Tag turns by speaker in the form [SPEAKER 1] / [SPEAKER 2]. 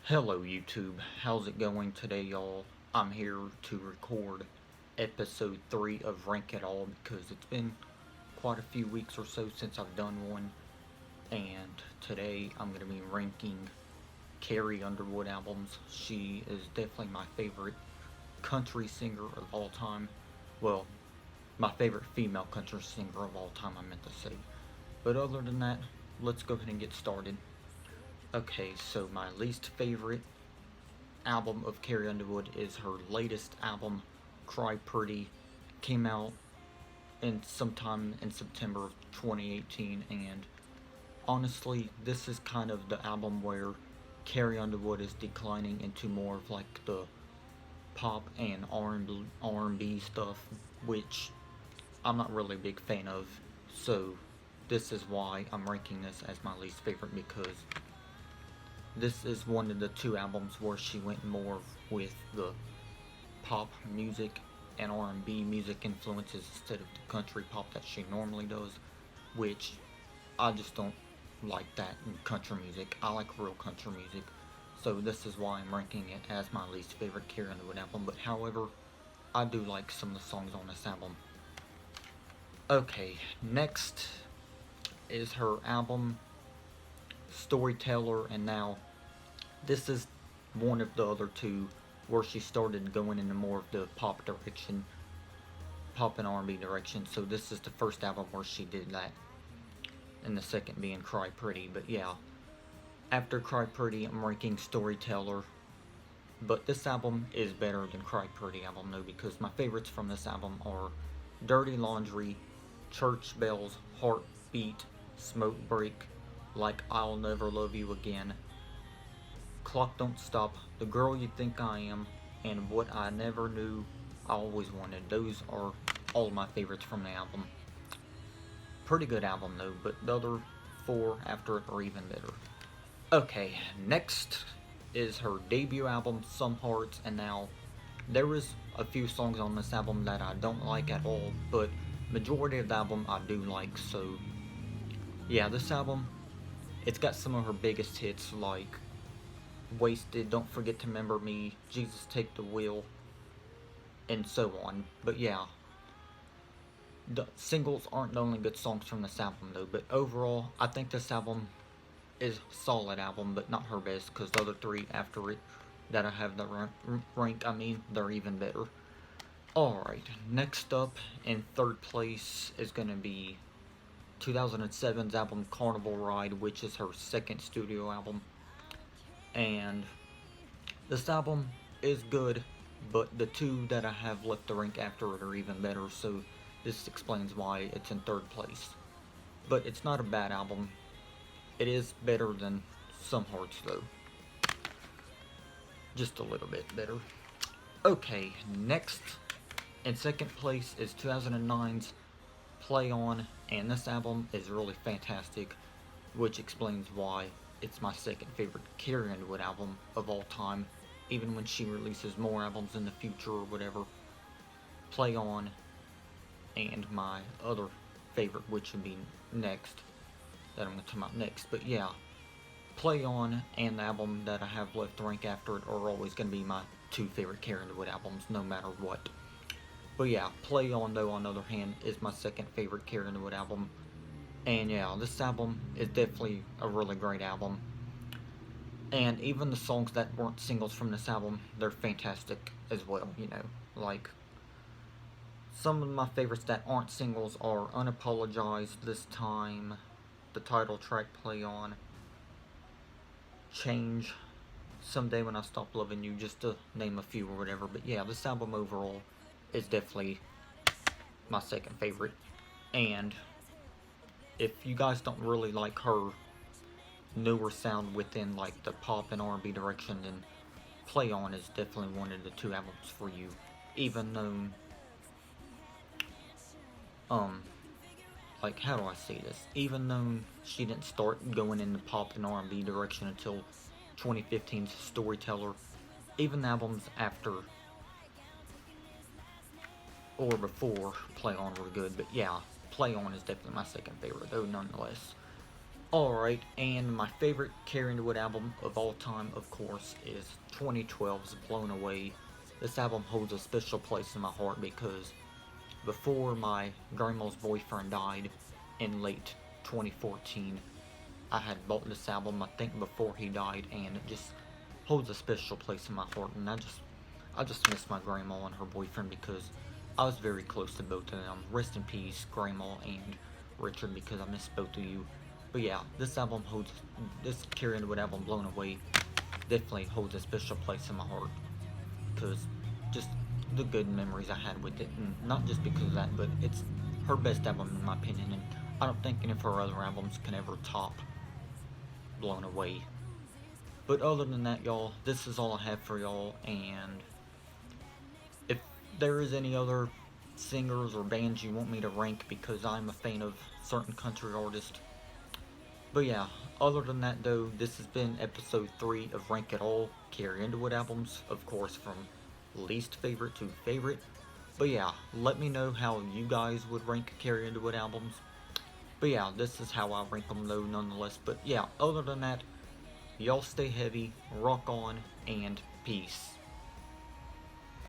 [SPEAKER 1] Hello YouTube, how's it going today y'all? I'm here to record episode 3 of Rank It All because it's been quite a few weeks or so since I've done one, and today I'm going to be ranking Carrie Underwood albums. She is definitely my favorite country singer of all time. Well, my favorite female country singer of all time, I meant to say. But other than that, let's go ahead and get started. Okay, so my least favorite album of Carrie Underwood is her latest album, Cry Pretty. Came out in sometime in September of 2018, and honestly, this is kind of the album where Carrie Underwood is declining into more of like the pop and R&B stuff, which I'm not really a big fan of. So this is why I'm ranking this as my least favorite, because this is one of the two albums where she went more with the pop music and R&B music influences instead of the country pop that she normally does, which I just don't like that in country music. I like real country music, so this is why I'm ranking it as my least favorite Carrie Underwood album. But however, I do like some of the songs on this album. Okay, next is her album Storyteller, and now this is one of the other two where she started going into more of the pop direction, pop and R&B direction. So this is the first album where she did that, and the second being Cry Pretty. But yeah, after Cry Pretty, I'm ranking Storyteller. But this album is better than Cry Pretty album though, because my favorites from this album are Dirty Laundry, Church Bells, Heartbeat, Smoke Break, Like I'll Never Love You Again, Clock Don't Stop, The Girl You Think I Am, and What I Never Knew I Always Wanted. Those are all of my favorites from the album. Pretty good album though, but the other four after it are even better. Okay, next is her debut album, Some Hearts, and now there is a few songs on this album that I don't like at all, but majority of the album I do like. So yeah, this album, it's got some of her biggest hits like Wasted, Don't Forget to Remember Me, Jesus Take the Wheel, and so on. But yeah, the singles aren't the only good songs from this album though, but overall, I think this album is a solid album, but not her best, because the other three after it that I have the rank, they're even better. Alright, next up in third place is going to be 2007's album Carnival Ride, which is her second studio album. And this album is good, but the two that I have left the rank after it are even better, so this explains why it's in third place. But it's not a bad album. It is better than Some Hearts though. Just a little bit better. Okay, next in second place is 2009's Play On, and this album is really fantastic, which explains why it's my second favorite Carrie Underwood album of all time, even when she releases more albums in the future or whatever. Play On, and my other favorite, which would be next, that I'm going to talk about next. But yeah, Play On and the album that I have left to rank after it are always going to be my two favorite Carrie Underwood albums, no matter what. But yeah, Play On though, on the other hand, is my second favorite Carrie Underwood album. And yeah, this album is definitely a really great album. And even the songs that weren't singles from this album, they're fantastic as well, you know. Like, some of my favorites that aren't singles are Unapologized, This Time, the title track Play On, Change, Someday When I Stop Loving You, just to name a few or whatever. But yeah, this album overall is definitely my second favorite. And if you guys don't really like her newer sound within like the pop and R&B direction, then Play On is definitely one of the two albums for you. Even though, like, how do I say this? Even though she didn't start going in the pop and R&B direction until 2015's Storyteller, even the albums after or before Play On were good. But yeah, Play On is definitely my second favorite though, nonetheless. Alright, and my favorite Carrie Underwood album of all time, of course, is 2012's Blown Away. This album holds a special place in my heart because before my grandma's boyfriend died in late 2014, I had bought this album, I think before he died, and it just holds a special place in my heart. And I just miss my grandma and her boyfriend because I was very close to both of them. Rest in peace, Grandma and Richard, because I miss both of you. But yeah, this Carrie Underwood album, Blown Away, definitely holds a special place in my heart because just the good memories I had with it, and not just because of that, but it's her best album in my opinion, and I don't think any of her other albums can ever top Blown Away. But other than that, y'all, this is all I have for y'all, and if there is any other singers or bands you want me to rank because I'm a fan of certain country artists. But yeah, other than that though, this has been episode 3 of Rank It All, Carrie Underwood albums, of course from least favorite to favorite. But yeah, let me know how you guys would rank Carrie Underwood albums. But yeah, this is how I rank them though nonetheless. But yeah, other than that, y'all stay heavy, rock on, and peace.